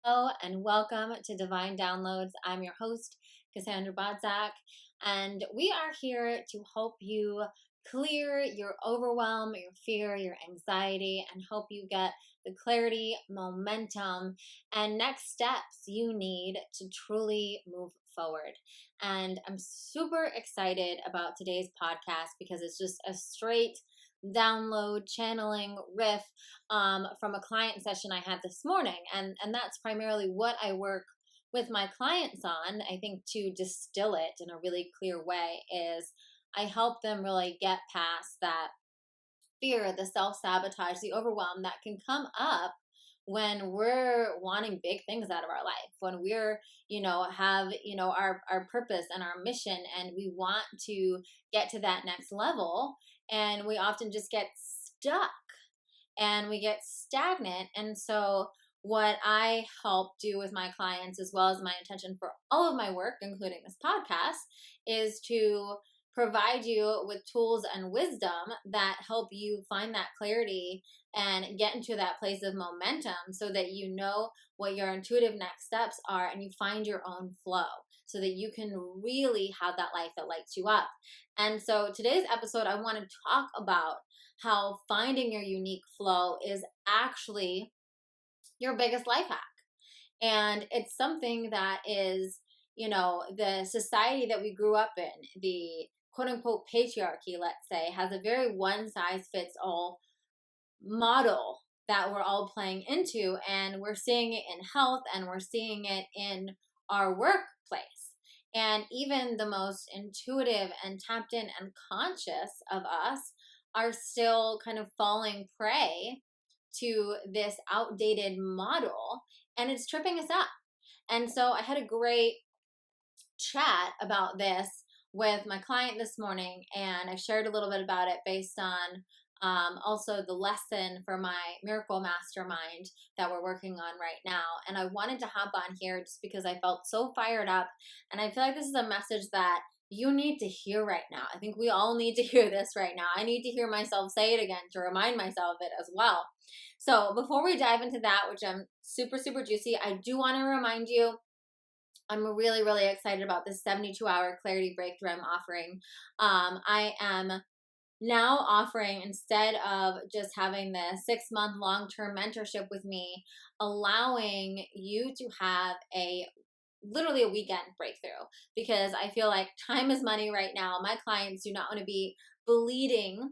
Hello and welcome to Divine Downloads. I'm your host, Cassandra, and we are here to help you clear your overwhelm, your fear, your anxiety, and help you get the clarity, momentum, and next steps you need to truly move forward. And I'm super excited about today's podcast because it's just a straight download channeling riff from a client session I had this morning. And that's primarily what I work with my clients on. I think to distill it in a really clear way is I help them really get past that fear, the self-sabotage, the overwhelm that can come up when we're wanting big things out of our life, when we're, have, our purpose and our mission, and we want to get to that next level. And we often just get stuck and we get stagnant. And so, what I help do with my clients, as well as my intention for all of my work, including this podcast, is to provide you with tools and wisdom that help you find that clarity and get into that place of momentum so that you know what your intuitive next steps are and you find your own flow so that you can really have that life that lights you up. And so today's episode, I want to talk about how finding your unique flow is actually your biggest life hack. And it's something that is, the society that we grew up in, the quote unquote patriarchy, let's say, has a very one size fits all model that we're all playing into. And we're seeing it in health and we're seeing it in our workplace. And even the most intuitive and tapped in and conscious of us are still kind of falling prey to this outdated model, and it's tripping us up. And so I had a great chat about this with my client this morning, and I shared a little bit about it based on also the lesson for my miracle mastermind that we're working on right now. And I wanted to hop on here just because I felt so fired up, and I feel like this is a message that you need to hear right now. I think we all need to hear this right now. I need to hear myself say it again to remind myself of it as well. So before we dive into that, which I'm super, super juicy, I do want to remind you I'm really, really excited about this 72-hour clarity breakthrough I'm offering. I am now offering, instead of just having the 6-month long-term mentorship with me, allowing you to have literally a weekend breakthrough, because I feel like time is money right now. My clients do not want to be bleeding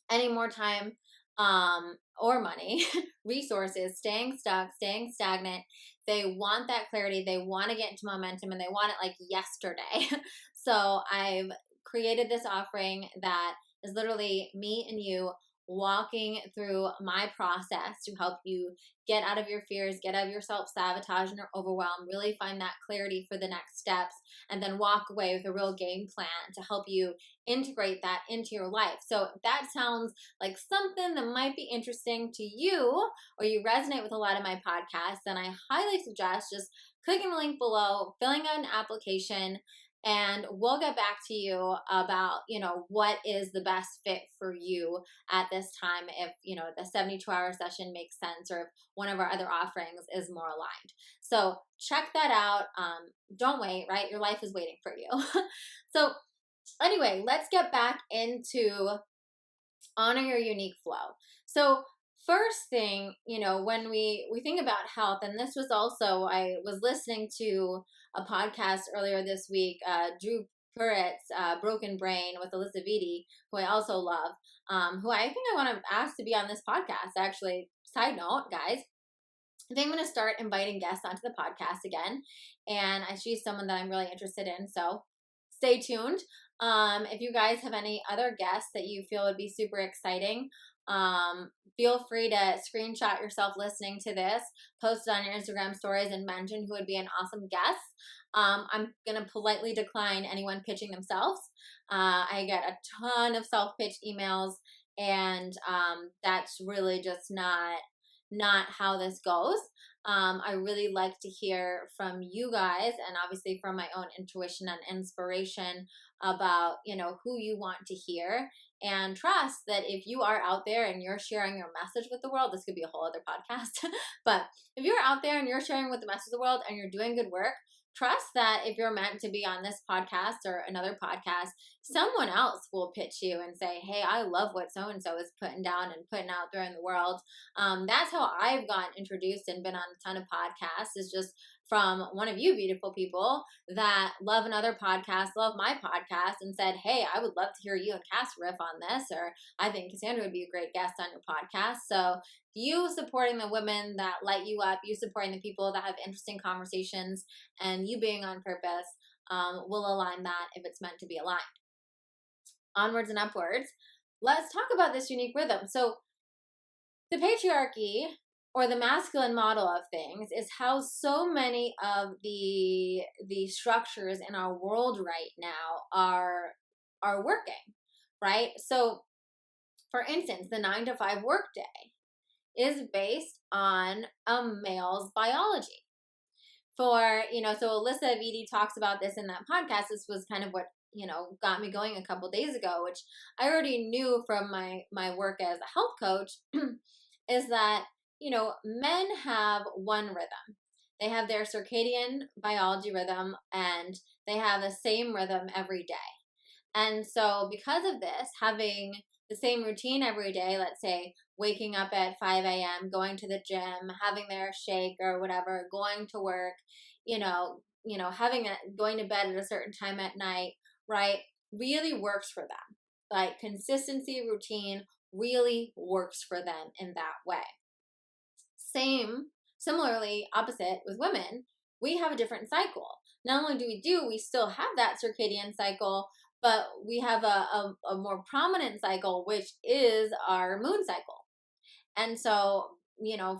any more time or money, resources, staying stuck, staying stagnant. They want that clarity. They want to get into momentum and they want it like yesterday. So I've created this offering that is literally me and you walking through my process to help you get out of your fears, get out of your self-sabotage and your overwhelm, really find that clarity for the next steps, and then walk away with a real game plan to help you integrate that into your life. So if that sounds like something that might be interesting to you, or you resonate with a lot of my podcasts, then I highly suggest just clicking the link below, filling out an application, and we'll get back to you about, what is the best fit for you at this time, if, the 72-hour session makes sense, or if one of our other offerings is more aligned. So check that out. Don't wait, right? Your life is waiting for you. So anyway, let's get back into honor your unique flow. So first thing, when we think about health, and this was also, I was listening to a podcast earlier this week, Drew Pruitt's Broken Brain with Alyssa Vitti, who I also love, who I think I want to ask to be on this podcast, actually. Side note, guys, I think I'm going to start inviting guests onto the podcast again, and she's someone that I'm really interested in, so stay tuned. If you guys have any other guests that you feel would be super exciting, feel free to screenshot yourself listening to this, post it on your Instagram stories, and mention who would be an awesome guest. I'm going to politely decline anyone pitching themselves. I get a ton of self-pitch emails, and that's really just not how this goes. I really like to hear from you guys, and obviously from my own intuition and inspiration about, who you want to hear. and trust that if you are out there and you're sharing your message with the world, this could be a whole other podcast, but if you're out there and you're sharing with the message of the world and you're doing good work, trust that if you're meant to be on this podcast or another podcast, someone else will pitch you and say, hey, I love what so-and-so is putting down and putting out there in the world. That's how I've gotten introduced and been on a ton of podcasts, is just from one of you beautiful people that love another podcast, love my podcast, and said, hey, I would love to hear you and Cass riff on this, or I think Cassandra would be a great guest on your podcast. So you supporting the women that light you up, you supporting the people that have interesting conversations, and you being on purpose will align that if it's meant to be aligned. Onwards and upwards, let's talk about this unique rhythm. So the patriarchy, or the masculine model of things, is how so many of the structures in our world right now are working, right? So for instance, the 9-to-5 workday is based on a male's biology. For, so Alyssa Vidi talks about this in that podcast. This was kind of what, got me going a couple days ago, which I already knew from my work as a health coach, is that, men have one rhythm. They have their circadian biology rhythm, and they have the same rhythm every day. And so because of this, having the same routine every day, let's say waking up at 5 a.m., going to the gym, having their shake or whatever, going to work, going to bed at a certain time at night, right, really works for them. Like consistency, routine really works for them in that way. Similarly, opposite with women, we have a different cycle. Not only we still have that circadian cycle, but we have a more prominent cycle, which is our moon cycle. And so,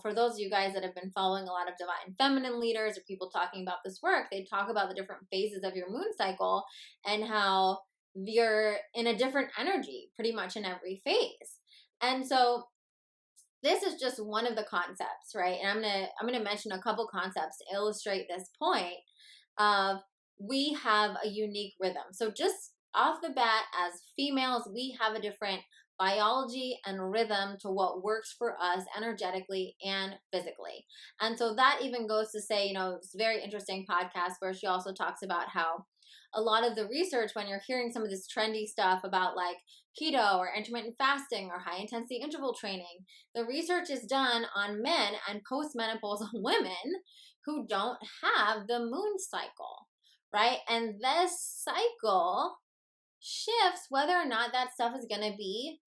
for those of you guys that have been following a lot of divine feminine leaders or people talking about this work, they talk about the different phases of your moon cycle and how you're in a different energy pretty much in every phase. And so this is just one of the concepts, right? And I'm gonna mention a couple concepts to illustrate this point of we have a unique rhythm. So just off the bat, as females, we have a different biology and rhythm to what works for us energetically and physically. And so that even goes to say, it's a very interesting podcast where she also talks about how a lot of the research, when you're hearing some of this trendy stuff about like keto or intermittent fasting or high intensity interval training, the research is done on men and postmenopausal women who don't have the moon cycle, right? And this cycle shifts whether or not that stuff is going to be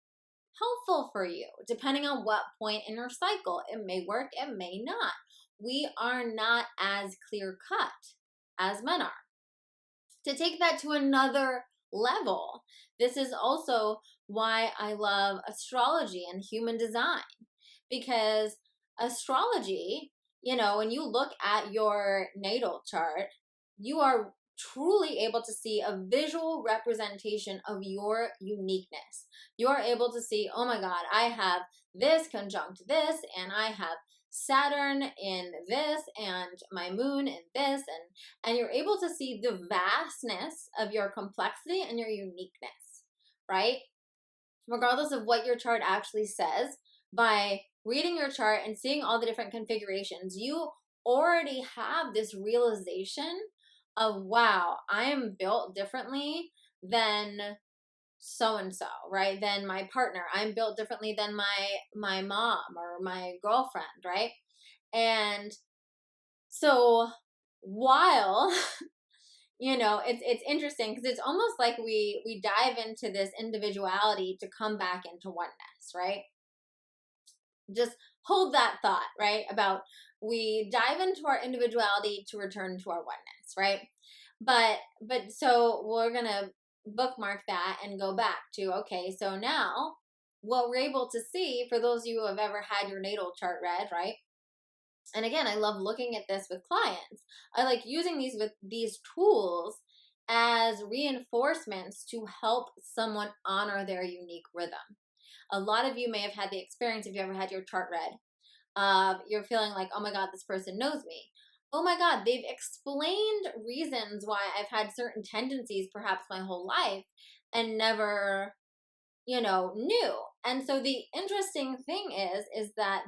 helpful for you, depending on what point in your cycle. It may work, it may not. We are not as clear cut as men are. To take that to another level, this is also why I love astrology and human design, because astrology, when you look at your natal chart, you are truly able to see a visual representation of your uniqueness. You are able to see, oh my God, I have this conjunct this, and I have Saturn in this, and my moon in this, and you're able to see the vastness of your complexity and your uniqueness, right? Regardless of what your chart actually says, by reading your chart and seeing all the different configurations, you already have this realization of, wow, I am built differently than so-and-so, right? Than my partner. I'm built differently than my mom or my girlfriend, right? And so while, it's interesting because it's almost like we dive into this individuality to come back into oneness, right? Just hold that thought, right? About we dive into our individuality to return to our oneness, right? But so we're going to bookmark that and go back to, okay, so now what we're able to see, for those of you who have ever had your natal chart read, right? And again, I love looking at this with clients. I like using these tools as reinforcements to help someone honor their unique rhythm. A lot of you may have had the experience, if you ever had your chart read, you're feeling like, oh my God, this person knows me. Oh my God, they've explained reasons why I've had certain tendencies perhaps my whole life and never new. And so the interesting thing is that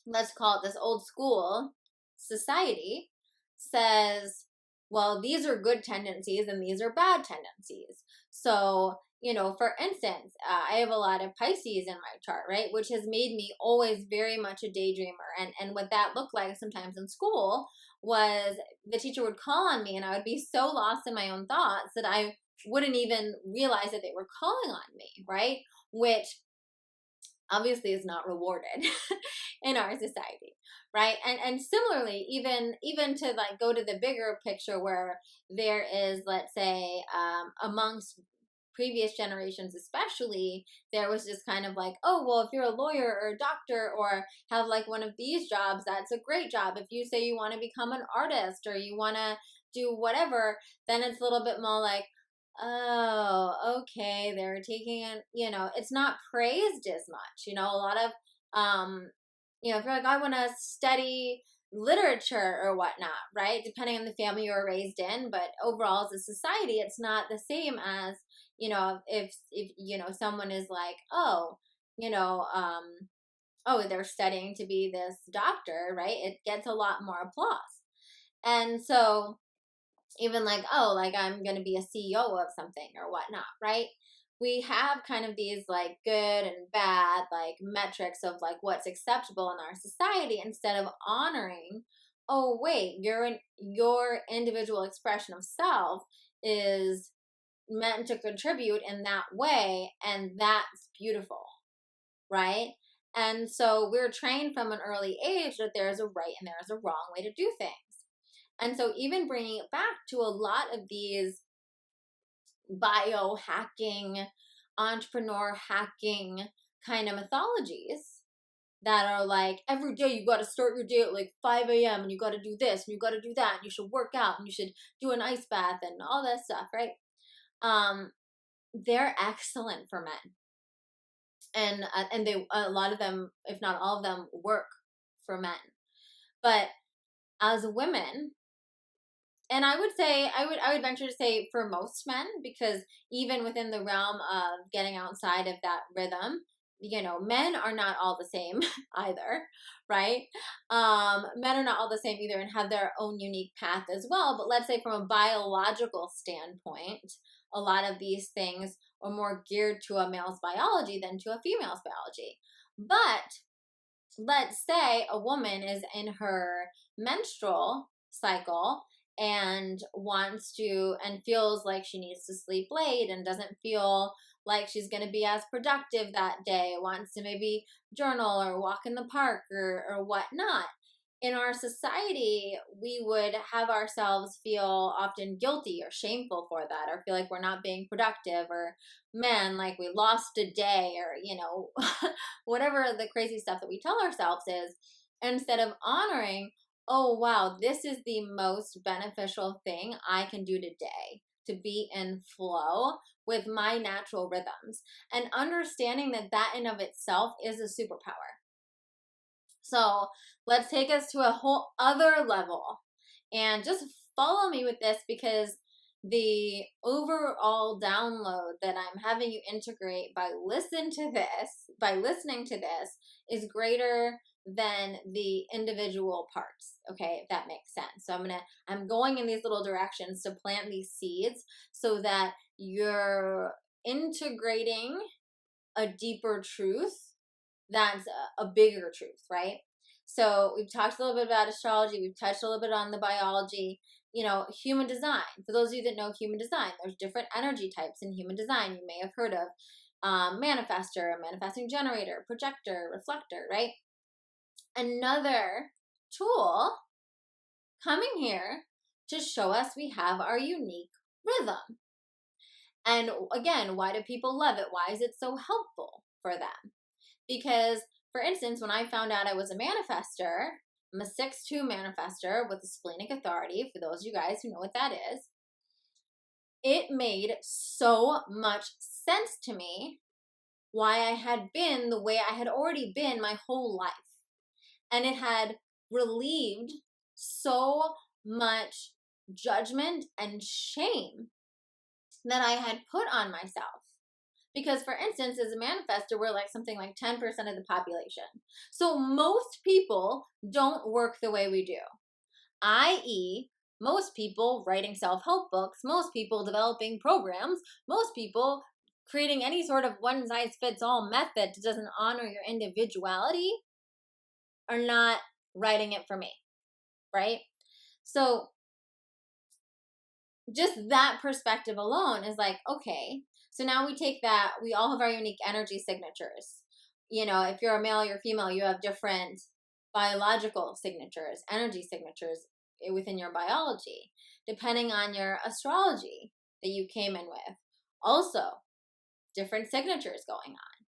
let's call it this old school society says, well, these are good tendencies and these are bad tendencies. So, for instance, I have a lot of Pisces in my chart, right? Which has made me always very much a daydreamer. And what that looked like sometimes in school was the teacher would call on me and I would be so lost in my own thoughts that I wouldn't even realize that they were calling on me, right? Which obviously is not rewarded in our society, right? And similarly, even to like go to the bigger picture where there is, let's say, amongst previous generations especially, there was just kind of like, oh, well, if you're a lawyer or a doctor or have like one of these jobs, that's a great job. If you say you want to become an artist or you want to do whatever, then it's a little bit more like, oh, okay, they're taking it, it's not praised as much. A lot of, if you're like, I want to study literature or whatnot, right? Depending on the family you were raised in, but overall as a society, it's not the same as, if someone is like, oh, oh, they're studying to be this doctor, right? It gets a lot more applause. And so, even like, oh, like I'm going to be a CEO of something or whatnot, right? We have kind of these like good and bad like metrics of like what's acceptable in our society instead of honoring, oh, wait, your individual expression of self is meant to contribute in that way, and that's beautiful, right? And so we're trained from an early age that there's a right and there's a wrong way to do things. And so even bringing it back to a lot of these biohacking, entrepreneur hacking kind of mythologies that are like, every day you got to start your day at like 5 a.m. and you got to do this and you got to do that and you should work out and you should do an ice bath and all that stuff, right? They're excellent for men. And they, a lot of them, if not all of them, work for men. But as women, and I would say, I would venture to say for most men, because even within the realm of getting outside of that rhythm, men are not all the same either, right? Men are not all the same either and have their own unique path as well. But let's say from a biological standpoint, a lot of these things are more geared to a male's biology than to a female's biology. But let's say a woman is in her menstrual cycle and wants to and feels like she needs to sleep late and doesn't feel like she's going to be as productive that day, wants to maybe journal or walk in the park or whatnot. In our society, we would have ourselves feel often guilty or shameful for that, or feel like we're not being productive, or man, like we lost a day, or whatever the crazy stuff that we tell ourselves is, instead of honoring, oh wow, this is the most beneficial thing I can do today to be in flow with my natural rhythms, and understanding that that in of itself is a superpower. So let's take us to a whole other level and just follow me with this, because the overall download that I'm having you integrate by listening to this is greater than the individual parts. Okay, if that makes sense. So I'm going in these little directions to plant these seeds so that you're integrating a deeper truth that's a bigger truth, right? So we've talked a little bit about astrology. We've touched a little bit on the biology, human design. For those of you that know human design, there's different energy types in human design. You may have heard of manifestor, manifesting generator, projector, reflector, right? Another tool coming here to show us we have our unique rhythm. And again, why do people love it? Why is it so helpful for them? Because, for instance, when I found out I was a manifester, I'm a 6-2 manifester with a splenic authority, for those of you guys who know what that is, it made so much sense to me why I had been the way I had already been my whole life. And it had relieved so much judgment and shame that I had put on myself. Because, for instance, as a manifestor, we're like something like 10% of the population. So most people don't work the way we do, i.e., most people writing self-help books, most people developing programs, most people creating any sort of one-size-fits-all method that doesn't honor your individuality are not writing it for me, right? So just that perspective alone is like, okay, so now we take that, we all have our unique energy signatures. If you're a male, you're female, you have different biological signatures, energy signatures within your biology, depending on your astrology that you came in with. Also, different signatures going on,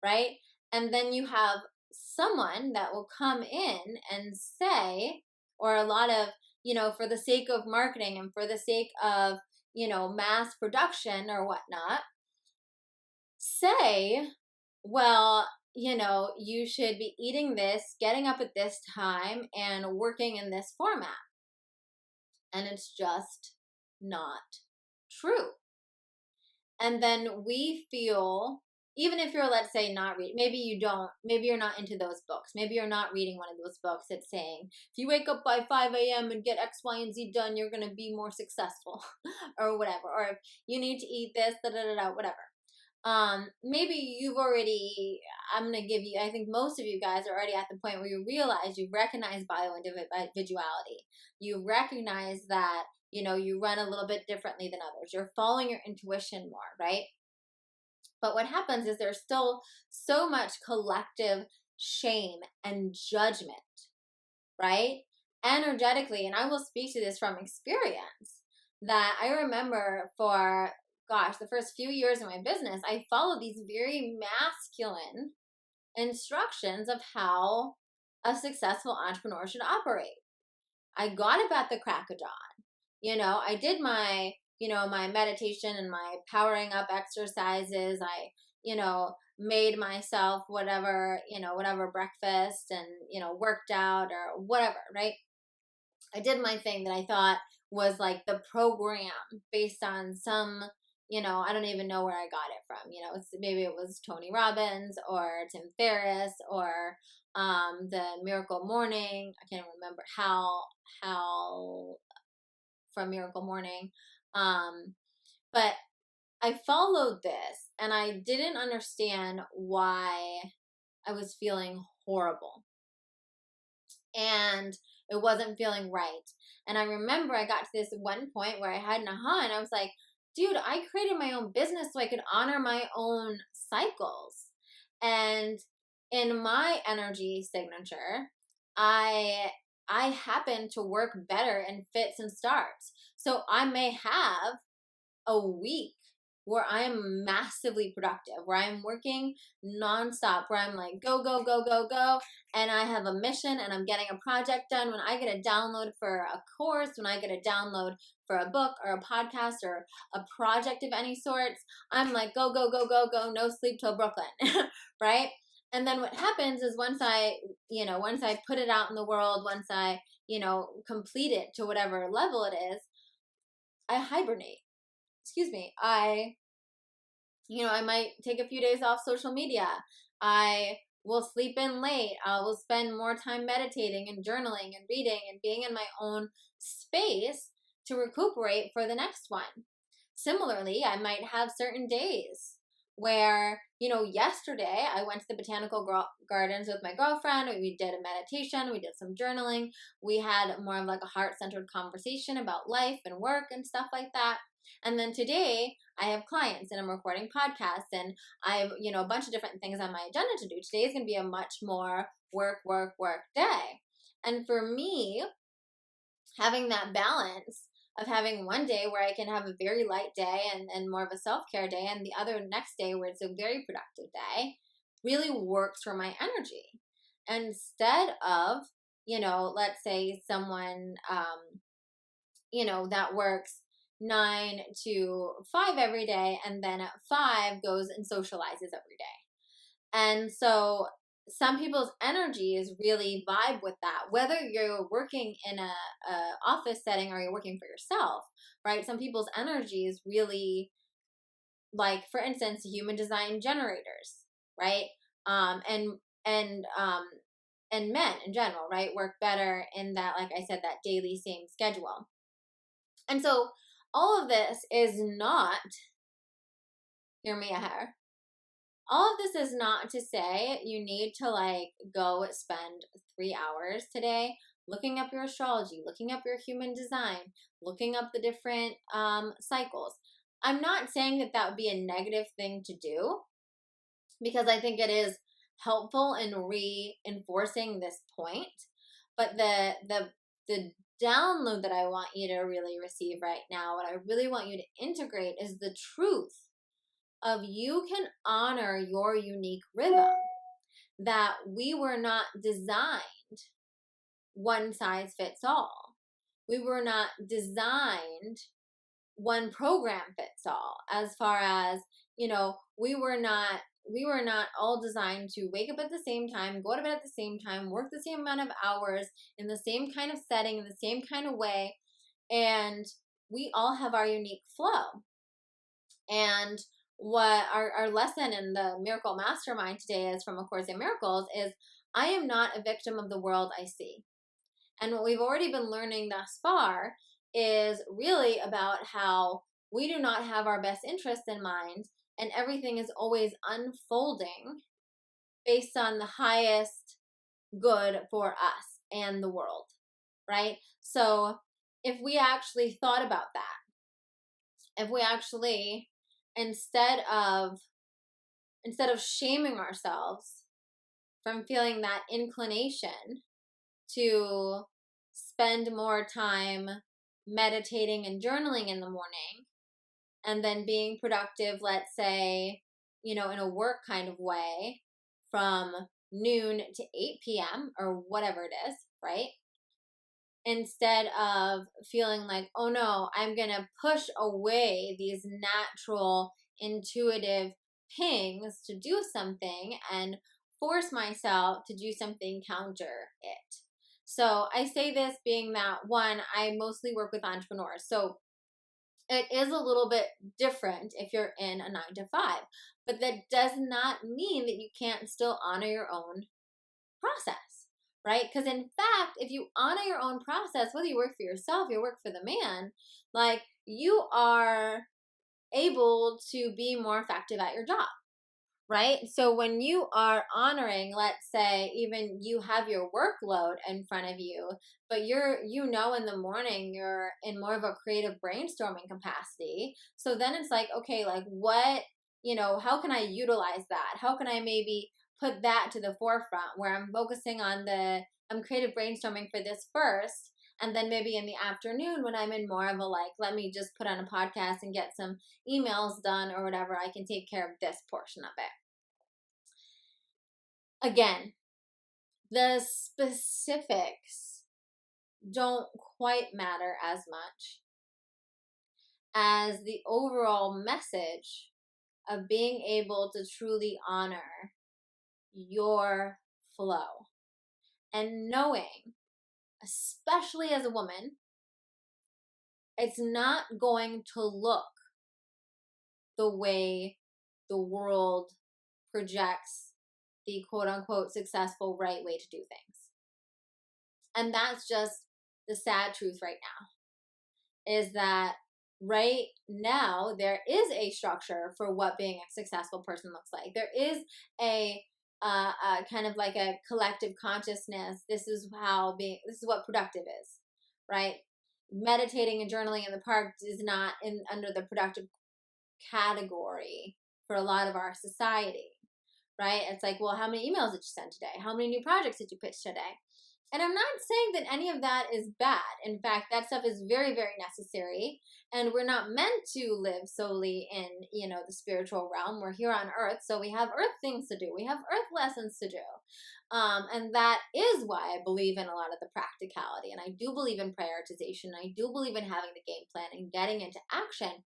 right? And then you have someone that will come in and say, or a lot of, for the sake of marketing and for the sake of, mass production or whatnot, say, well, you should be eating this, getting up at this time, and working in this format. And it's just not true. And then we feel, even if you're, let's say, not reading, maybe you're not into those books. Maybe you're not reading one of those books that's saying, if you wake up by 5 a.m. and get X, Y, and Z done, you're going to be more successful or whatever. Or if you need to eat this, whatever. Maybe you've already, I think most of you guys are already at the point where you realize you recognize bio-individuality. You recognize that, you run a little bit differently than others. You're following your intuition more, right? But what happens is there's still so much collective shame and judgment, right? Energetically, and I will speak to this from experience, that I remember for the first few years of my business, I followed these very masculine instructions of how a successful entrepreneur should operate. I got up at the crack of dawn. I did my, my meditation and my powering up exercises. I, made myself whatever breakfast and, worked out or whatever, right? I did my thing that I thought was like the program based on some, I don't even know where I got it from. Maybe it was Tony Robbins or Tim Ferriss or the Miracle Morning. I can't remember how from Miracle Morning. But I followed this and I didn't understand why I was feeling horrible. And it wasn't feeling right. And I remember I got to this one point where I had an aha and I was like, dude, I created my own business so I could honor my own cycles. And in my energy signature, I happen to work better in fits and starts. So I may have a week where I'm massively productive, where I'm working nonstop, where I'm like, go, go, go, go, go. And I have a mission and I'm getting a project done. When I get a download for a course, when I get a download for a book or a podcast or a project of any sorts, I'm like, go, go, go, go, go, no sleep till Brooklyn, right? And then what happens is once I put it out in the world, once I, complete it to whatever level it is, I hibernate. I might take a few days off social media. I will sleep in late. I will spend more time meditating and journaling and reading and being in my own space to recuperate for the next one. Similarly, I might have certain days where, yesterday I went to the botanical gardens with my girlfriend. We did a meditation. We did some journaling. We had more of like a heart-centered conversation about life and work and stuff like that. And then today I have clients and I'm recording podcasts and I have, a bunch of different things on my agenda to do. Today is going to be a much more work day. And for me, having that balance of having one day where I can have a very light day and more of a self-care day and the other next day where it's a very productive day really works for my energy. Instead of, let's say someone, that works 9 to 5 every day and then at 5 goes and socializes every day. And so some people's energies really vibe with that, whether you're working in a office setting or you're working for yourself, right? Some people's energies really like for instance, human design generators, right? And and um and men in general, right, work better in that, like I said, that daily same schedule. And so all of this is not, hear me out, all of this is not to say you need to like go spend 3 hours today looking up your astrology, looking up your human design, looking up the different cycles. I'm not saying that that would be a negative thing to do, because I think it is helpful in reinforcing this point. But the download that I want you to really receive right now, what I really want you to integrate, is the truth of you can honor your unique rhythm, that we were not designed one size fits all. We were not designed one program fits all, as far as, you know, we were not all designed to wake up at the same time, go to bed at the same time, work the same amount of hours in the same kind of setting, in the same kind of way. And we all have our unique flow. And what our lesson in the Miracle Mastermind today is from A Course in Miracles is, I am not a victim of the world I see. And what we've already been learning thus far is really about how we do not have our best interest in mind, and everything is always unfolding based on the highest good for us and the world, right? So if we actually thought about that, if we actually, instead of shaming ourselves from feeling that inclination to spend more time meditating and journaling in the morning, and then being productive, let's say, you know, in a work kind of way from noon to 8 p.m. or whatever it is, right? Instead of feeling like, oh no, I'm going to push away these natural, intuitive pings to do something and force myself to do something counter it. So I say this being that, one, I mostly work with entrepreneurs. So it is a little bit different if you're in a 9 to 5, but that does not mean that you can't still honor your own process, right? Because in fact, if you honor your own process, whether you work for yourself, you work for the man, like, you are able to be more effective at your job, right? So when you are honoring, let's say, even you have your workload in front of you, but you're, you know, in the morning you're in more of a creative brainstorming capacity. So then it's like, okay, like what, you know, how can I utilize that? How can I maybe put that to the forefront, where I'm focusing on I'm creative brainstorming for this first, and then maybe in the afternoon when I'm in more of a like, let me just put on a podcast and get some emails done or whatever, I can take care of this portion of it. Again, the specifics don't quite matter as much as the overall message of being able to truly honor your flow, and knowing, especially as a woman, it's not going to look the way the world projects the quote unquote successful right way to do things. And that's just the sad truth right now, is that right now there is a structure for what being a successful person looks like. There is a kind of like a collective consciousness. This is what productive is, right? Meditating and journaling in the park is not under the productive category for a lot of our society, right? It's like, well, how many emails did you send today? How many new projects did you pitch today? And I'm not saying that any of that is bad. In fact, that stuff is very, very necessary. And we're not meant to live solely in, you know, the spiritual realm. We're here on earth, so we have earth things to do. We have earth lessons to do. And that is why I believe in a lot of the practicality. And I do believe in prioritization. I do believe in having the game plan and getting into action.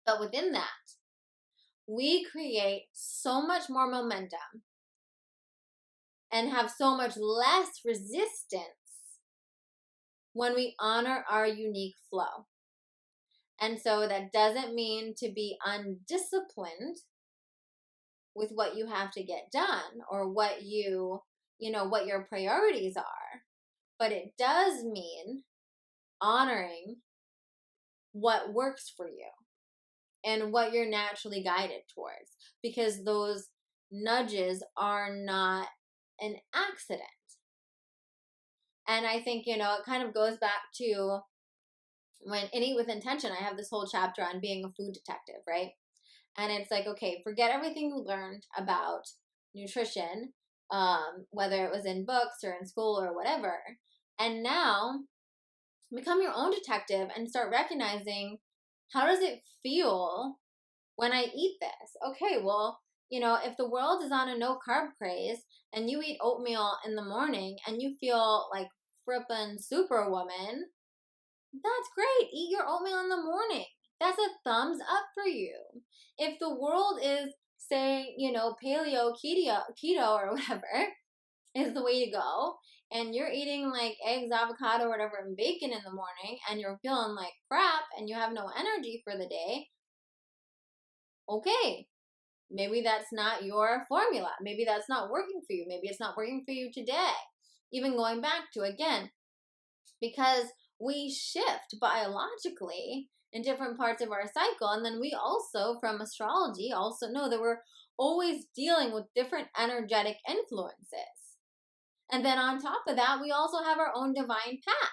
But within that, we create so much more momentum and have so much less resistance when we honor our unique flow. And so that doesn't mean to be undisciplined with what you have to get done or what what your priorities are. But it does mean honoring what works for you and what you're naturally guided towards, because those nudges are not an accident. And I think, it kind of goes back to when in Eat with Intention, I have this whole chapter on being a food detective, right? And it's like, okay, forget everything you learned about nutrition, whether it was in books or in school or whatever. And now become your own detective and start recognizing, how does it feel when I eat this? Okay, well, if the world is on a no carb craze and you eat oatmeal in the morning and you feel like frippin' superwoman, that's great. Eat your oatmeal in the morning. That's a thumbs up for you. If the world is saying, paleo, keto or whatever is the way to go, and you're eating like eggs, avocado, whatever, and bacon in the morning, and you're feeling like crap and you have no energy for the day, okay, maybe that's not your formula. Maybe that's not working for you. Maybe it's not working for you today. Even going back to, again, because we shift biologically in different parts of our cycle. And then we also, from astrology, also know that we're always dealing with different energetic influences. And then on top of that, we also have our own divine path.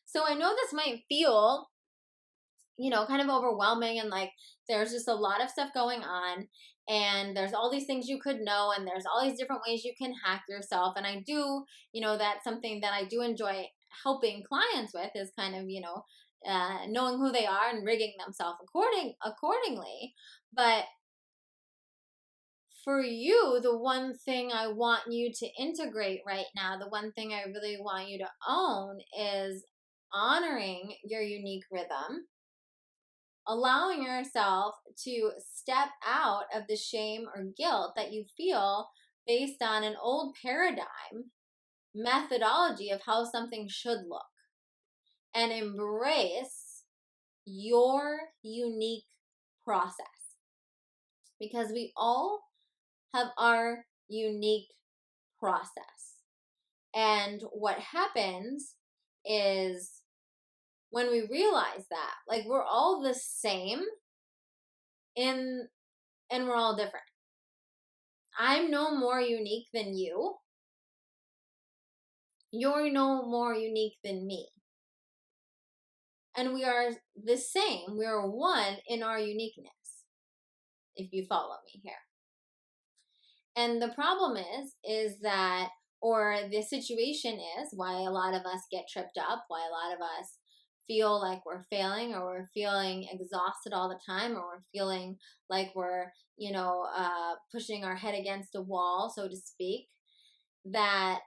So I know this might feel, kind of overwhelming, and like there's just a lot of stuff going on, and there's all these things you could know, and there's all these different ways you can hack yourself. And I do, that's something that I do enjoy helping clients with, is kind of, knowing who they are and rigging themselves accordingly. But for you, the one thing I want you to integrate right now, the one thing I really want you to own, is honoring your unique rhythm, allowing yourself to step out of the shame or guilt that you feel based on an old paradigm methodology of how something should look, and embrace your unique process, because we all have our unique process. And what happens is, when we realize that, like, we're all the same and we're all different. I'm no more unique than you. You're no more unique than me. And we are the same. We are one in our uniqueness, if you follow me here. And the problem is that, or the situation is, why a lot of us get tripped up, why a lot of us feel like we're failing, or we're feeling exhausted all the time, or we're feeling like we're, pushing our head against a wall, so to speak, that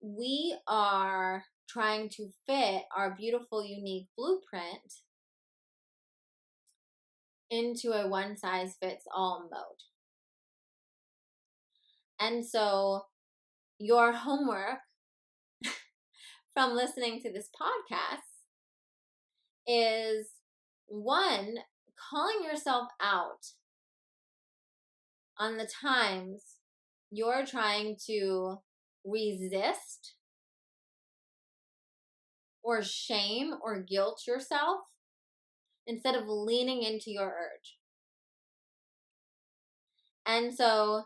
we are trying to fit our beautiful, unique blueprint into a one-size-fits-all mode. And so your homework from listening to this podcast is, one, calling yourself out on the times you're trying to resist or shame or guilt yourself instead of leaning into your urge. And so,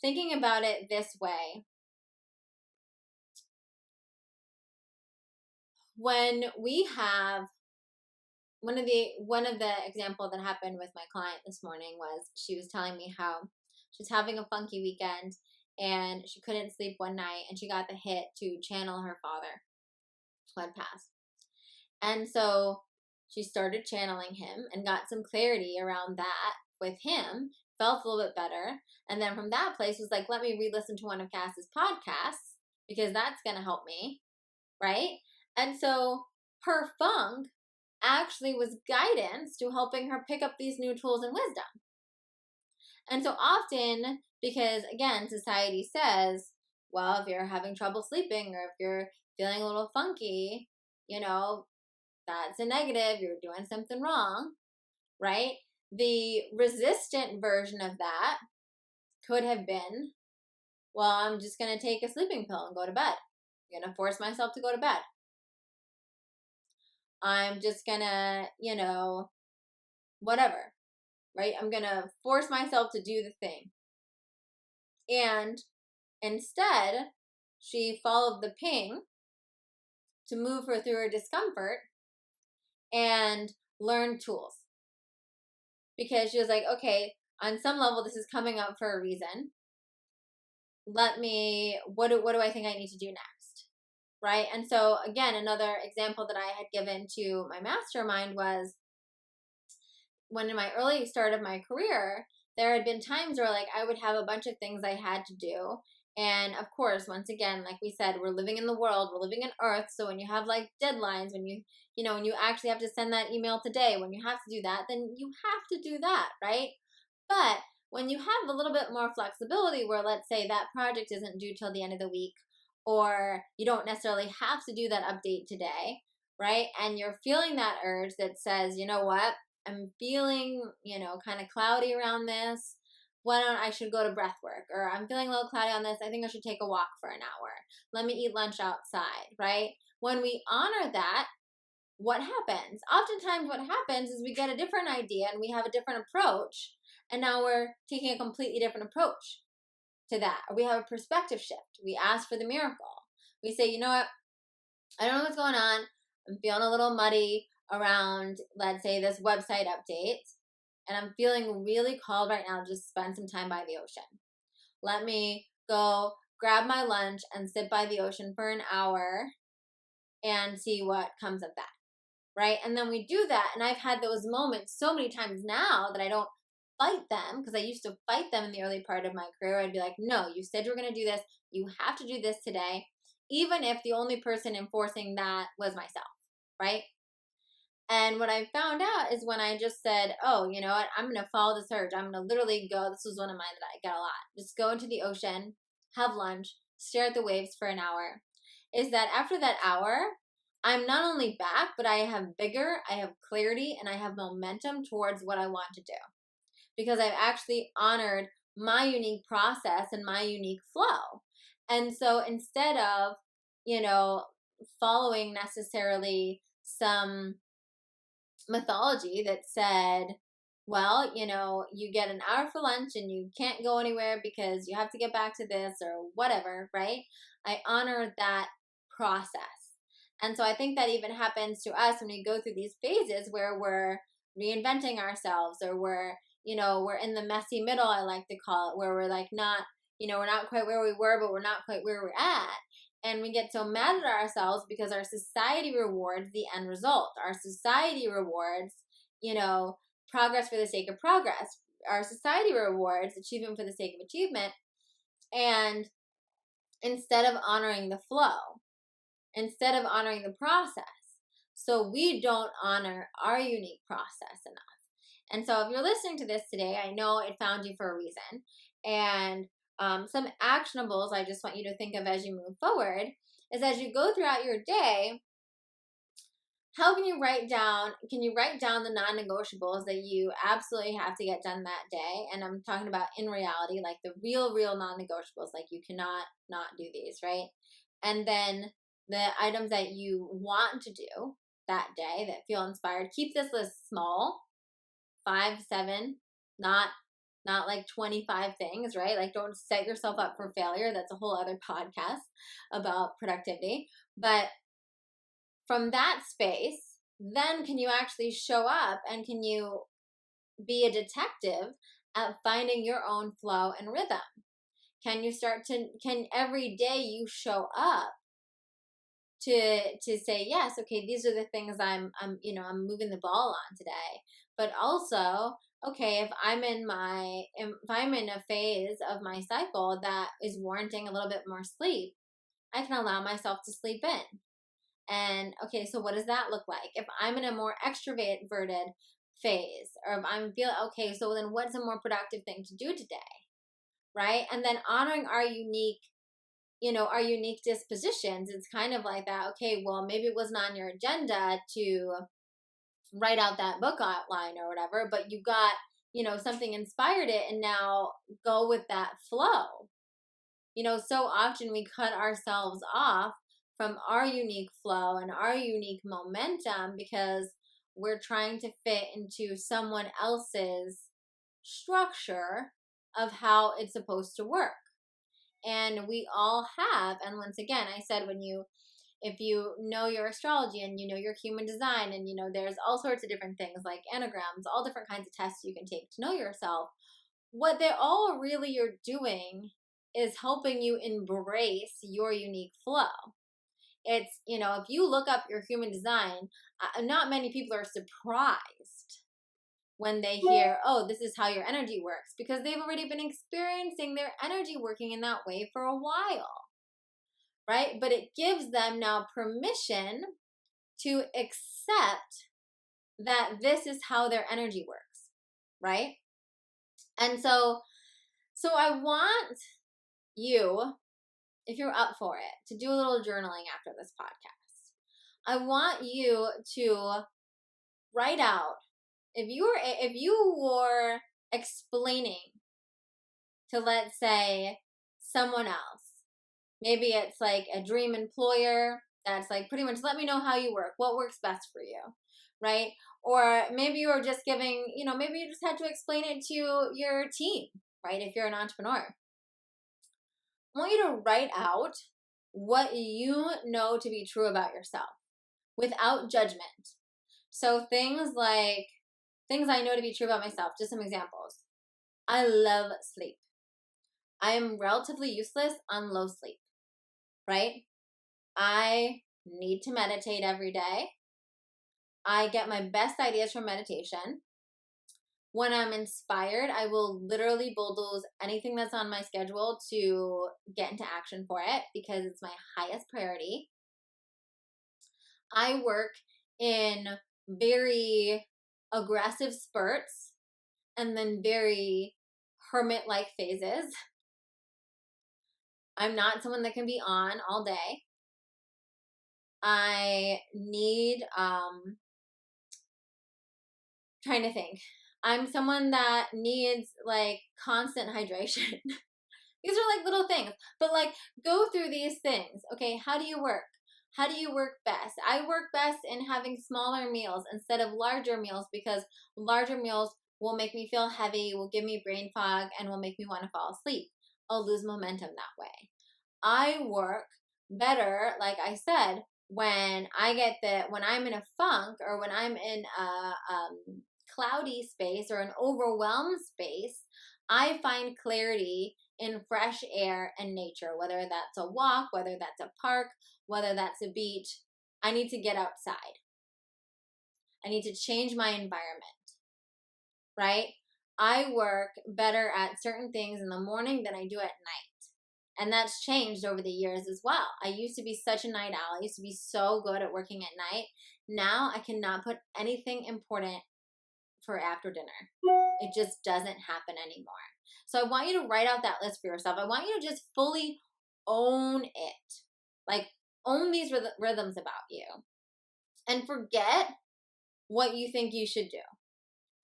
thinking about it this way, when we have one of the example that happened with my client this morning was, she was telling me how she's having a funky weekend and she couldn't sleep one night, and she got the hit to channel her father who had passed. And so she started channeling him and got some clarity around that with him, felt a little bit better. And then from that place was like, let me re-listen to one of Cass's podcasts, because that's going to help me, right? And so her funk actually was guidance to helping her pick up these new tools and wisdom. And so often, because again, society says, well, if you're having trouble sleeping, or if you're feeling a little funky, That's a negative. You're doing something wrong, right? The resistant version of that could have been, well, I'm just going to take a sleeping pill and go to bed. I'm going to force myself to go to bed. I'm just going to, whatever, right? I'm going to force myself to do the thing. And instead, she followed the ping to move her through her discomfort and learn tools. Because she was like, okay, on some level, this is coming up for a reason. What do I think I need to do next? Right? And so, again, another example that I had given to my mastermind was when in my early start of my career, there had been times where like I would have a bunch of things I had to do. And of course, once again, like we said, we're living in the world, we're living in Earth. So when you have like deadlines, when when you actually have to send that email today, when you have to do that, then you have to do that, right? But when you have a little bit more flexibility where let's say that project isn't due till the end of the week, or you don't necessarily have to do that update today, right? And you're feeling that urge that says, you know what? I'm feeling, kind of cloudy around this. Why don't I should go to breath work? Or I'm feeling a little cloudy on this. I think I should take a walk for an hour. Let me eat lunch outside, right? When we honor that, what happens? Oftentimes what happens is we get a different idea and we have a different approach. And now we're taking a completely different approach to that. Or we have a perspective shift. We ask for the miracle. We say, you know what? I don't know what's going on. I'm feeling a little muddy around, let's say, this website update, and I'm feeling really called right now to just spend some time by the ocean. Let me go grab my lunch and sit by the ocean for an hour and see what comes of that, right? And then we do that, and I've had those moments so many times now that I don't fight them, because I used to fight them in the early part of my career. I'd be like, no, you said you were going to do this. You have to do this today, even if the only person enforcing that was myself, right? And what I found out is when I just said, oh, you know what, I'm going to follow this urge. I'm going to literally go, this was one of mine that I get a lot, just go into the ocean, have lunch, stare at the waves for an hour, is that after that hour, I'm not only back, but I have vigor, I have clarity, and I have momentum towards what I want to do. Because I've actually honored my unique process and my unique flow. And so instead of, following necessarily some mythology that said, well, you get an hour for lunch and you can't go anywhere because you have to get back to this or whatever, right? I honor that process. And so I think that even happens to us when we go through these phases where we're reinventing ourselves, or we're in the messy middle, I like to call it, where we're like we're not quite where we were, but we're not quite where we're at. And we get so mad at ourselves because our society rewards the end result. Our society rewards, progress for the sake of progress. Our society rewards achievement for the sake of achievement. And instead of honoring the flow, instead of honoring the process. So we don't honor our unique process enough. And so if you're listening to this today, I know it found you for a reason. And some actionables I just want you to think of as you move forward is, as you go throughout your day, how can you write down the non-negotiables that you absolutely have to get done that day? And I'm talking about in reality, like the real non-negotiables, like you cannot not do these, right? And then the items that you want to do that day that feel inspired. Keep this list small, 5, 7, not like 25 things, right? Like don't set yourself up for failure. That's a whole other podcast about productivity. But from that space, then can you actually show up and can you be a detective at finding your own flow and rhythm? Can every day you show up to say, yes, okay, these are the things I'm moving the ball on today. But also, okay, if I'm in a phase of my cycle that is warranting a little bit more sleep, I can allow myself to sleep in. And okay, so what does that look like? If I'm in a more extroverted phase, or if I'm feeling okay, so then what's a more productive thing to do today? Right? And then honoring our unique, our unique dispositions, it's kind of like that. Okay, well, maybe it wasn't on your agenda to write out that book outline or whatever, but you got, something inspired it, and now go with that flow. So often we cut ourselves off from our unique flow and our unique momentum because we're trying to fit into someone else's structure of how it's supposed to work. And we all have, and once again, I said, if you know your astrology and you know your human design, and there's all sorts of different things like anagrams, all different kinds of tests you can take to know yourself, what they all really are doing is helping you embrace your unique flow. It's, if you look up your human design, not many people are surprised when they hear, oh, this is how your energy works, because they've already been experiencing their energy working in that way for a while, right? But it gives them now permission to accept that this is how their energy works, right? And so I want you, if you're up for it, to do a little journaling after this podcast. I want you to write out, if you were explaining to, let's say, someone else, maybe it's like a dream employer that's like, pretty much, let me know how you work, what works best for you, right? Or maybe you were just giving, maybe you just had to explain it to your team, right? If you're an entrepreneur, I want you to write out what you know to be true about yourself without judgment. So things I know to be true about myself, just some examples. I love sleep. I am relatively useless on low sleep, right? I need to meditate every day. I get my best ideas from meditation. When I'm inspired, I will literally bulldoze anything that's on my schedule to get into action for it because it's my highest priority. I work in very aggressive spurts and then very hermit-like phases. I'm not someone that can be on all day. I need, trying to think. I'm someone that needs like constant hydration. These are like little things, but like go through these things. Okay, how do you work? How do you work best? I work best in having smaller meals instead of larger meals because larger meals will make me feel heavy, will give me brain fog, and will make me want to fall asleep. I'll lose momentum that way. I work better, like I said, when I'm in a funk or when I'm in a cloudy space or an overwhelmed space. I find clarity in fresh air and nature, whether that's a walk, whether that's a park, whether that's a beach. I need to get outside. I need to change my environment, right? I work better at certain things in the morning than I do at night. And that's changed over the years as well. I used to be such a night owl. I used to be so good at working at night. Now I cannot put anything important for after dinner. It just doesn't happen anymore. So I want you to write out that list for yourself. I want you to just fully own it. Like, own these rhythms about you. And forget what you think you should do.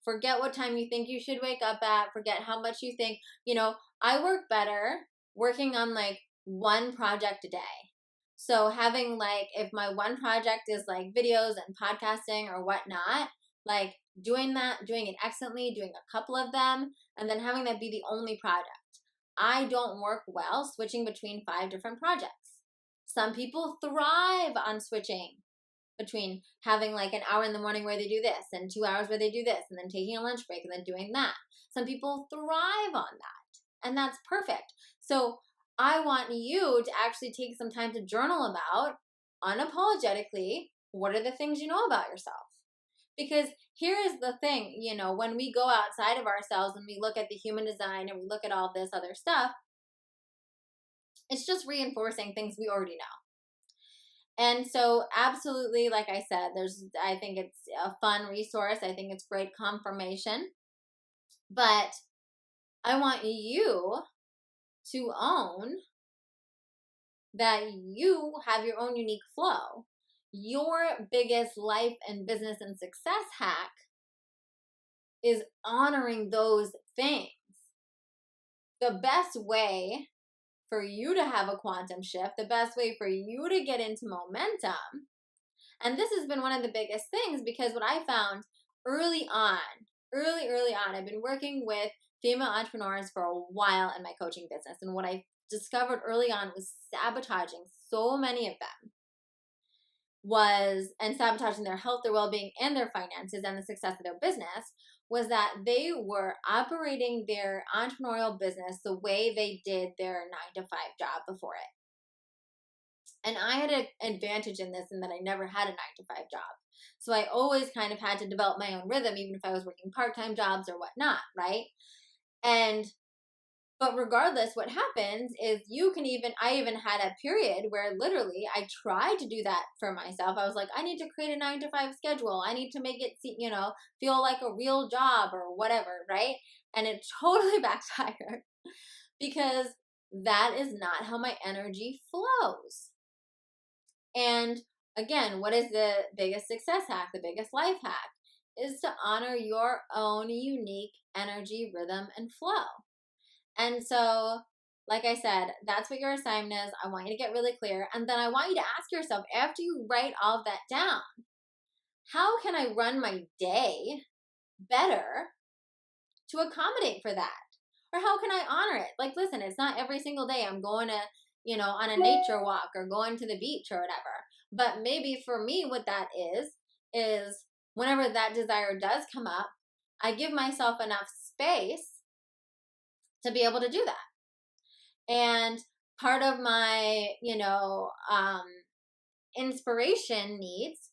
Forget what time you think you should wake up at. Forget how much you think. I work better working on like one project a day. So having like, if my one project is like videos and podcasting or whatnot, like doing it excellently, doing a couple of them, and then having that be the only project. I don't work well switching between 5 different projects. Some people thrive on switching between having like an hour in the morning where they do this and 2 hours where they do this and then taking a lunch break and then doing that. Some people thrive on that, and that's perfect. So I want you to actually take some time to journal about, unapologetically, what are the things you know about yourself? Because here is the thing, when we go outside of ourselves and we look at the human design and we look at all this other stuff, it's just reinforcing things we already know. And so absolutely, like I said, I think it's a fun resource. I think it's great confirmation. But I want you to own that you have your own unique flow. Your biggest life and business and success hack is honoring those things. The best way for you to have a quantum shift, the best way for you to get into momentum, and this has been one of the biggest things, because what I found early on, I've been working with female entrepreneurs for a while in my coaching business. And what I discovered early on was sabotaging so many of them and sabotaging their health, their well-being, and their finances and the success of their business, was that they were operating their entrepreneurial business the way they did their 9-to-5 job before it. And I had an advantage in this in that I never had a 9-to-5 job. So I always kind of had to develop my own rhythm, even if I was working part-time jobs or whatnot, right? But regardless, what happens is I even had a period where literally I tried to do that for myself. I was like, I need to create a 9-to-5 schedule. I need to make it, feel like a real job or whatever, right? And it totally backfired because that is not how my energy flows. And again, what is the biggest success hack, the biggest life hack? Is to honor your own unique energy, rhythm, and flow. And so, like I said, that's what your assignment is. I want you to get really clear. And then I want you to ask yourself, after you write all of that down, how can I run my day better to accommodate for that? Or how can I honor it? Like, listen, it's not every single day I'm going to, on a nature walk or going to the beach or whatever. But maybe for me, what that is whenever that desire does come up, I give myself enough space to be able to do that. And part of my, inspiration needs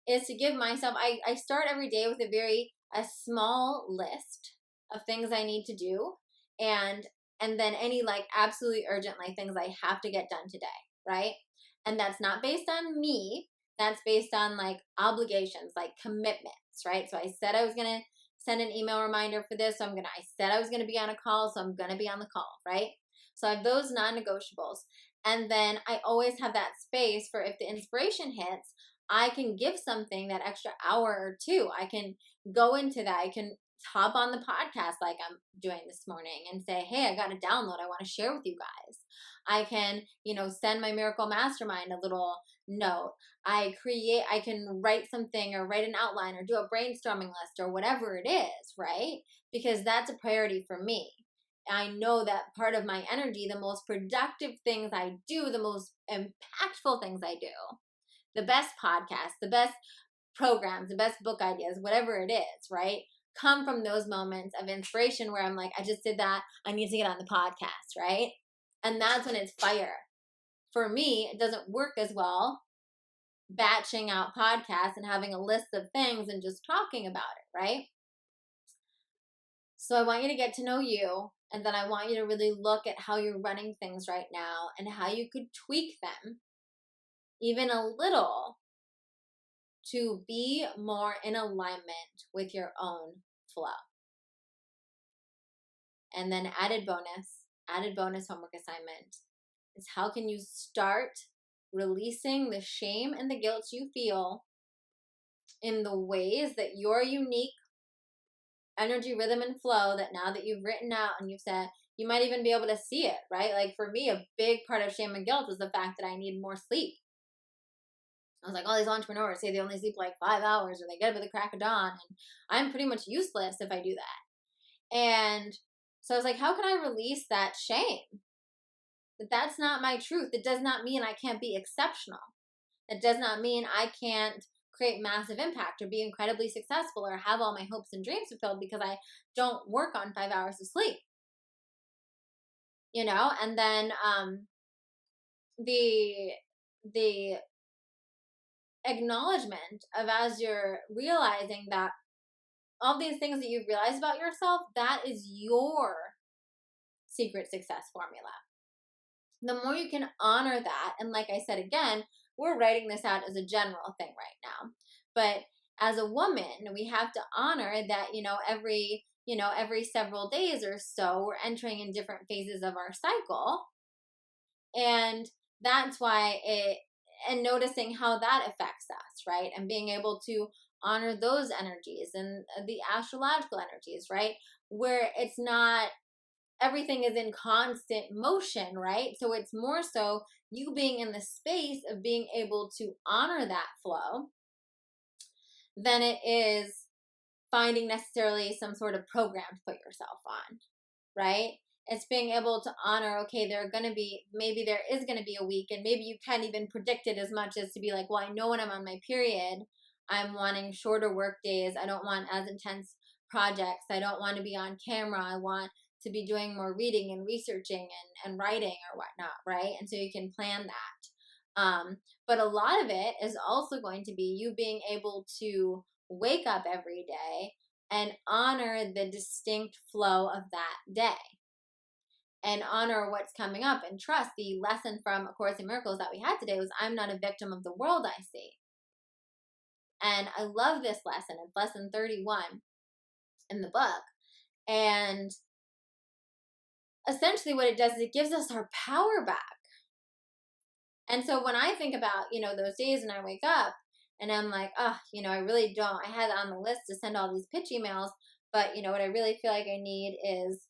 is to give myself, I start every day with a small list of things I need to do. And then any like absolutely urgent like things I have to get done today, right? And that's not based on me. That's based on like obligations, like commitments, right? So I said I was going to send an email reminder for this. I said I was going to be on a call, so I'm going to be on the call, right? So I have those non-negotiables. And then I always have that space for if the inspiration hits, I can give something that extra hour or two. I can go into that. I can hop on the podcast like I'm doing this morning and say, hey, I got a download I want to share with you guys. I can, send my Miracle Mastermind a little note. I can write something or write an outline or do a brainstorming list or whatever it is, right? Because that's a priority for me. I know that part of my energy, the most productive things I do, the most impactful things I do, the best podcasts, the best programs, the best book ideas, whatever it is, right, come from those moments of inspiration where I'm like, I just did that. I need to get on the podcast, right? And that's when it's fire. For me, it doesn't work as well batching out podcasts and having a list of things and just talking about it, right? So I want you to get to know you, and then I want you to really look at how you're running things right now and how you could tweak them even a little to be more in alignment with your own flow. And then added bonus homework assignment is how can you start releasing the shame and the guilt you feel in the ways that your unique energy, rhythm, and flow, that now that you've written out and you've said, you might even be able to see it, right? Like for me, a big part of shame and guilt was the fact that I need more sleep. I was like, all these entrepreneurs say they only sleep like 5 hours or they get up at the crack of dawn, and I'm pretty much useless if I do that. And so I was like, how can I release that shame? That's not my truth. It does not mean I can't be exceptional. It does not mean I can't create massive impact or be incredibly successful or have all my hopes and dreams fulfilled because I don't work on 5 hours of sleep. And then the acknowledgement of, as you're realizing that all these things that you've realized about yourself, that is your secret success formula. The more you can honor that, and like I said again, we're writing this out as a general thing right now, but as a woman, we have to honor that, every several days or so, we're entering in different phases of our cycle. And that's why and noticing how that affects us, right? And being able to honor those energies and the astrological energies, right? Where it's not, everything is in constant motion, right? So it's more so you being in the space of being able to honor that flow than it is finding necessarily some sort of program to put yourself on, right? It's being able to honor, okay, maybe there is going to be a week, and maybe you can't even predict it as much as to be like, well, I know when I'm on my period, I'm wanting shorter work days. I don't want as intense projects. I don't want to be on camera. I want to be doing more reading and researching and writing or whatnot, right? And so you can plan that. But a lot of it is also going to be you being able to wake up every day and honor the distinct flow of that day and honor what's coming up and trust. The lesson from A Course in Miracles that we had today was, I'm not a victim of the world I see. And I love this lesson. It's lesson 31 in the book. And essentially what it does is it gives us our power back. And so when I think about, those days when I wake up and I'm like, I really don't, I had on the list to send all these pitch emails, but what I really feel like I need is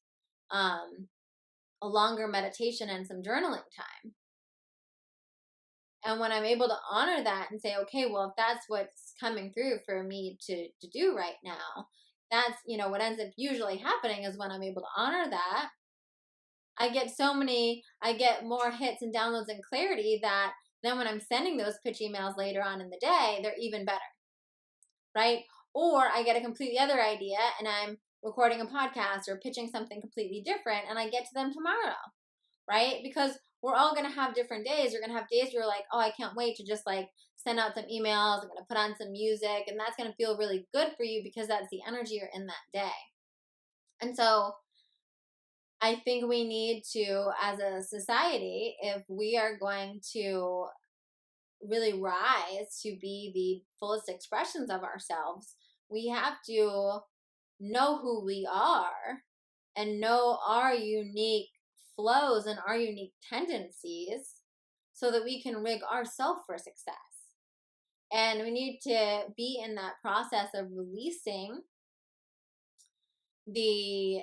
a longer meditation and some journaling time. And when I'm able to honor that and say, okay, well, if that's what's coming through for me to do right now, that's, what ends up usually happening is when I'm able to honor that, I get more hits and downloads and clarity that then when I'm sending those pitch emails later on in the day, they're even better, right? Or I get a completely other idea and I'm recording a podcast or pitching something completely different and I get to them tomorrow, right? Because we're all going to have different days. You're going to have days where you're like, oh, I can't wait to just send out some emails. I'm going to put on some music, and that's going to feel really good for you because that's the energy you're in that day. And so I think we need to, as a society, if we are going to really rise to be the fullest expressions of ourselves, we have to know who we are and know our unique flows and our unique tendencies so that we can rig ourselves for success. And we need to be in that process of releasing the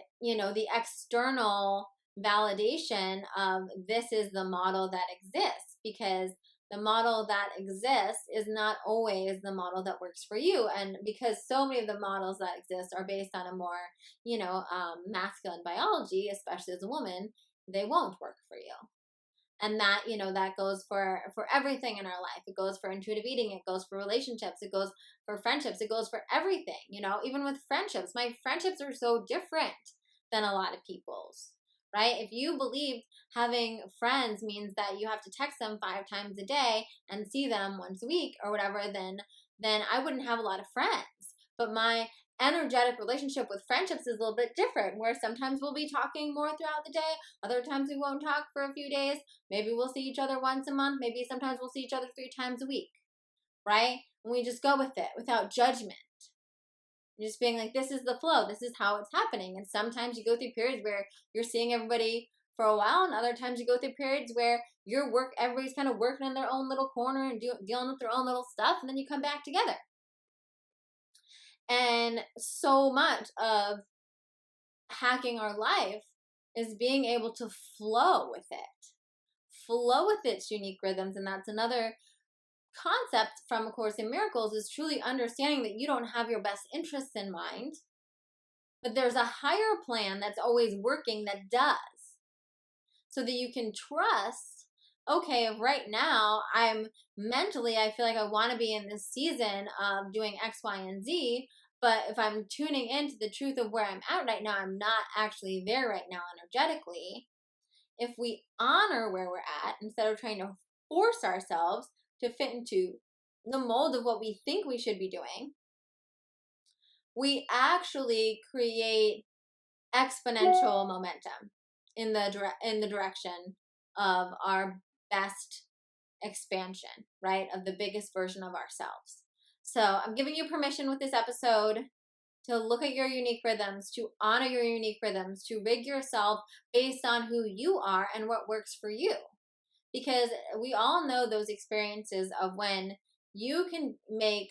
external validation of this is the model that exists, because the model that exists is not always the model that works for you. And because so many of the models that exist are based on a more, masculine biology, especially as a woman, they won't work for you. And that, that goes for everything in our life. It goes for intuitive eating. It goes for relationships. It goes for friendships. It goes for everything, even with friendships. My friendships are so different than a lot of people's, right? If you believe having friends means that you have to text them 5 times a day and see them once a week or whatever, then I wouldn't have a lot of friends. But my energetic relationship with friendships is a little bit different, where sometimes we'll be talking more throughout the day, other times we won't talk for a few days, maybe we'll see each other once a month, maybe sometimes we'll see each other 3 times a week, right? And we just go with it without judgment, just being like, this is the flow, this is how it's happening. And sometimes you go through periods where you're seeing everybody for a while, and other times you go through periods where everybody's kind of working in their own little corner and dealing with their own little stuff, and then you come back together. And so much of hacking our life is being able to flow with its unique rhythms. And that's another concept from A Course in Miracles, is truly understanding that you don't have your best interests in mind, but there's a higher plan that's always working that does, so that you can trust, okay, if right now I feel like I want to be in this season of doing X, Y, and Z, but if I'm tuning into the truth of where I'm at right now, I'm not actually there right now energetically. If we honor where we're at, instead of trying to force ourselves to fit into the mold of what we think we should be doing, we actually create exponential momentum in the direction of our best expansion, right? Of the biggest version of ourselves. So I'm giving you permission with this episode to look at your unique rhythms, to honor your unique rhythms, to rig yourself based on who you are and what works for you. because we all know those experiences of when you can make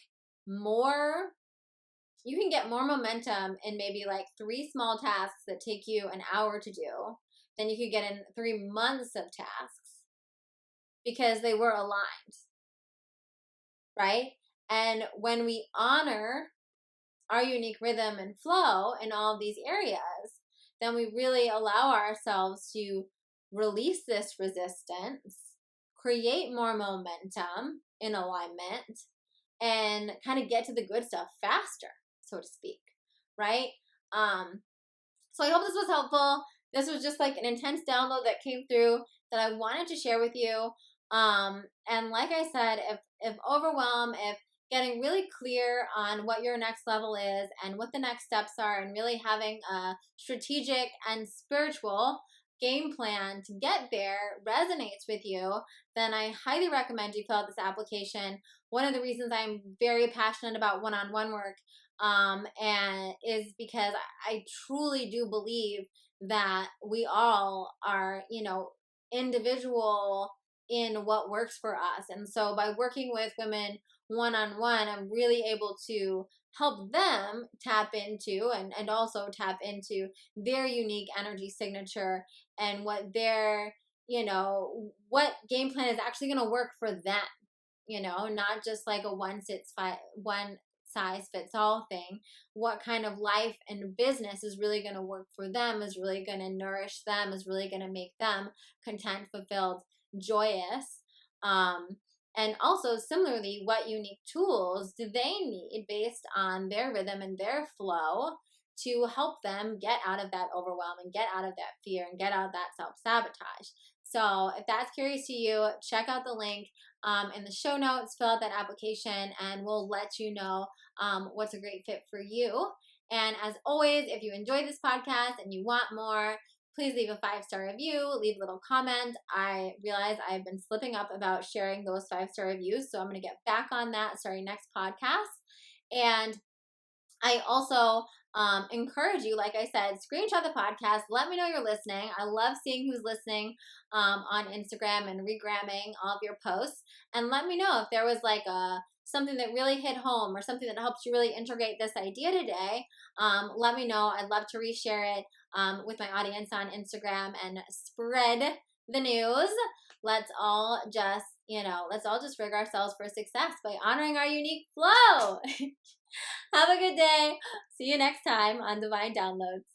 more, you can get more momentum in maybe like 3 small tasks that take you an hour to do than you could get in 3 months of tasks because they were aligned, right? And when we honor our unique rhythm and flow in all of these areas, then we really allow ourselves to release this resistance, create more momentum in alignment, and kind of get to the good stuff faster, so to speak, right? So I hope this was helpful. This was just like an intense download that came through that I wanted to share with you. And like I said, if overwhelm, if getting really clear on what your next level is and what the next steps are, and really having a strategic and spiritual game plan to get there resonates with you, then I highly recommend you fill out this application. One of the reasons I'm very passionate about one-on-one work and is because I truly do believe that we all are, individual in what works for us. And so by working with women one-on-one, I'm really able to help them tap into and also tap into their unique energy signature and what their, what game plan is actually going to work for them, not just like a one size fits all thing. What kind of life and business is really going to work for them, is really going to nourish them, is really going to make them content, fulfilled, joyous. And also similarly, what unique tools do they need based on their rhythm and their flow to help them get out of that overwhelm and get out of that fear and get out of that self-sabotage. So if that's curious to you, check out the link in the show notes, fill out that application, and we'll let you know what's a great fit for you. And as always, if you enjoyed this podcast and you want more, please leave a 5-star review, leave a little comment. I realize I've been slipping up about sharing those 5-star reviews, so I'm going to get back on that starting next podcast. And I also encourage you, like I said, screenshot the podcast. Let me know you're listening. I love seeing who's listening on Instagram and regramming all of your posts. And let me know if there was like something that really hit home or something that helps you really integrate this idea today. Let me know. I'd love to reshare it with my audience on Instagram and spread the news. Let's all just rig ourselves for success by honoring our unique flow. Have a good day. See you next time on Divine Downloads.